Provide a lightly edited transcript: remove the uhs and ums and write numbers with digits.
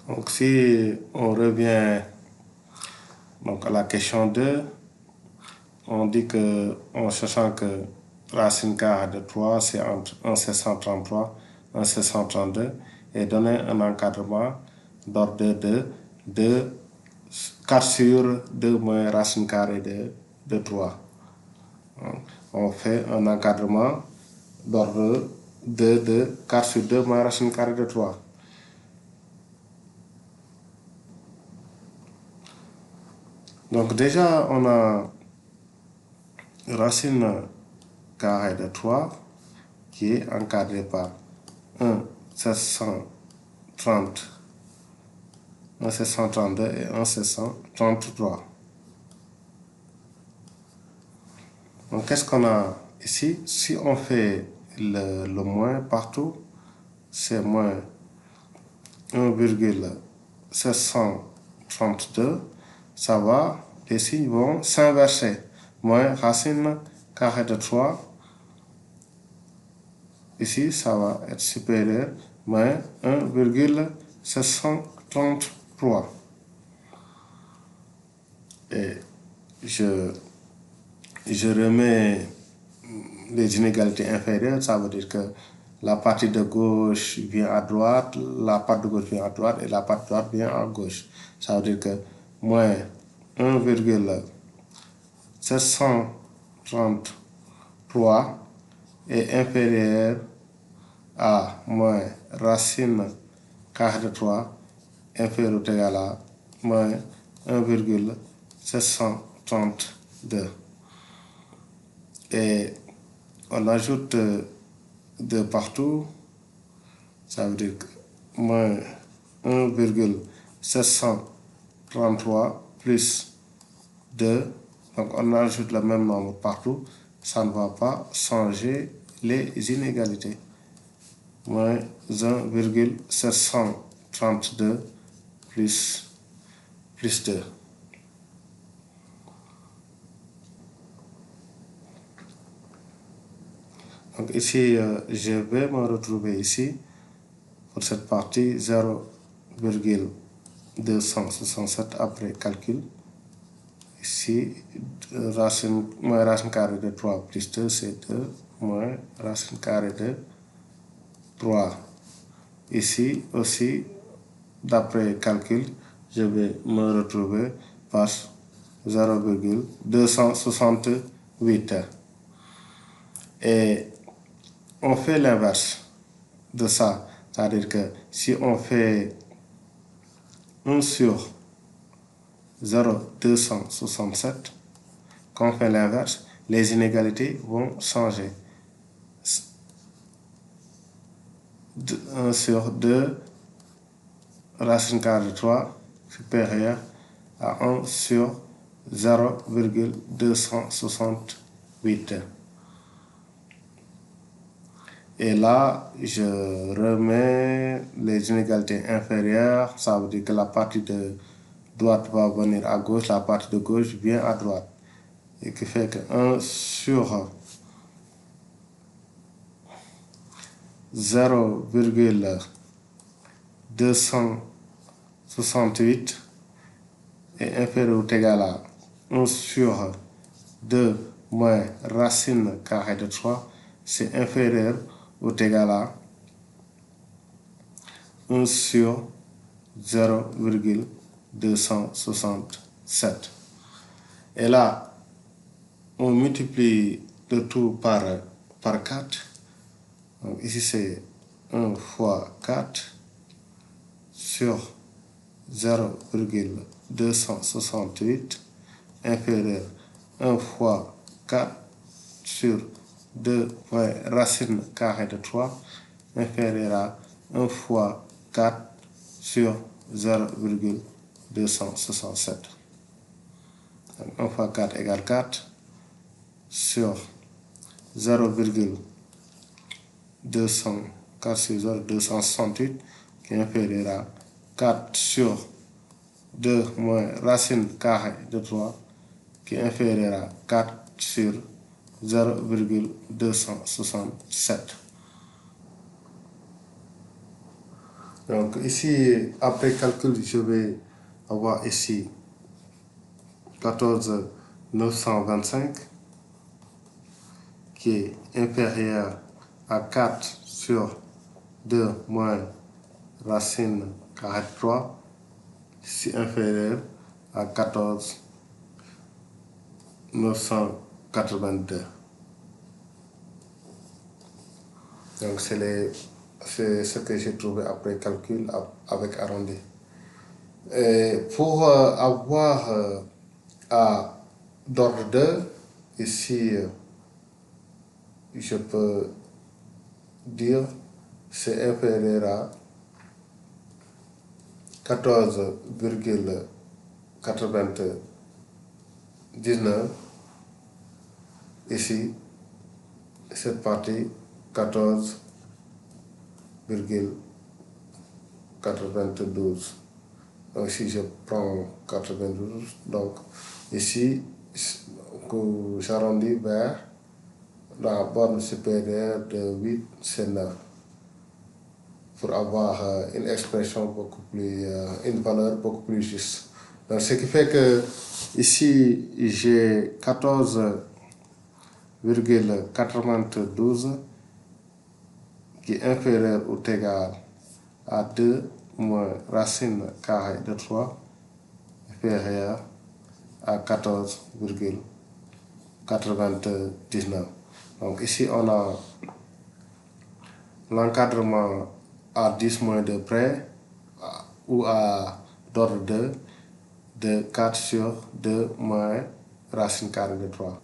Donc si on revient donc, à la question 2, on dit que, en sachant que racine carrée de 3, c'est entre 1,733 et 1,732, et donner un encadrement d'ordre de 4 sur 2 moins racine carrée de 3. On fait un encadrement d'ordre de 4 sur 2 moins racine carrée de 3. Donc déjà, on a racine carrée de 3 qui est encadrée par 1,730, 1,732 et 1,733. Donc qu'est-ce qu'on a ici? Si on fait le moins partout, c'est moins 1,732, ça va, les signes vont s'inverser. Moins racine carrée de 3, ici ça va être supérieur, moins 1,733. Et je remets les inégalités inférieures, ça veut dire que la partie de gauche vient à droite, la partie de gauche vient à droite et la partie de droite vient à gauche. Ça veut dire que moins 1,733 est inférieur à moins racine carrée de 3 inférieur ou égal à moins 1,732. Et on ajoute de partout, ça veut dire que moins 1,733 plus 2, donc on ajoute le même nombre partout, ça ne va pas changer les inégalités. Moins 1,732 plus 2. Donc ici, je vais me retrouver ici, pour cette partie, 0,267 après calcul. Ici, moins racine carrée de 3 plus 2, c'est 2, moins racine carrée de 3. Ici aussi, d'après calcul, je vais me retrouver par 0,268. Et on fait l'inverse de ça. C'est-à-dire que si on fait 1 sur 0,267, quand on fait l'inverse, les inégalités vont changer. 1 sur 2 racine carrée de 3 supérieur à 1 sur 0,268. Et là, je remets les inégalités inférieures. Ça veut dire que la partie de droite va venir à gauche, la partie de gauche vient à droite. Et qui fait que 1 sur 0,268 est inférieur ou égal à 1 sur 2 moins racine carrée de 3, c'est inférieur ou égal à 1 sur 0,267. Et là, on multiplie le tout par 4. Donc ici, c'est 1 fois 4 sur 0,268 inférieur 1 fois 4 sur 2 moins racine carrée de 3 inférieur à 1 fois 4 sur 0,267. 1 fois 4 égale 4 sur 0,4 sur 0,268 qui est inférieur à 4 sur 2 moins racine carrée de 3 qui est inférieur à 4 sur 0,267. Donc ici, après calcul, je vais avoir ici 14 925 qui est inférieur à 4 sur 2 moins racine carrée de 3, ici inférieur à 14 982. Donc c'est ce que j'ai trouvé après calcul avec arrondi. Et pour avoir à d'ordre 2, ici je peux dire c'est inférieur à 14,99. Ici, cette partie 14,92. Donc si je prends 92, donc ici, j'arrondis vers la borne supérieure de 8, c'est 9. Pour avoir une expression beaucoup plus, une valeur beaucoup plus juste. Donc, ce qui fait que ici, j'ai 14,92 qui est inférieur ou égal à 2 moins racine carrée de 3 inférieur à 14,99. Donc ici, on a l'encadrement à 10 moins de près ou à d'ordre 2 de 4 sur 2 moins racine carrée de 3.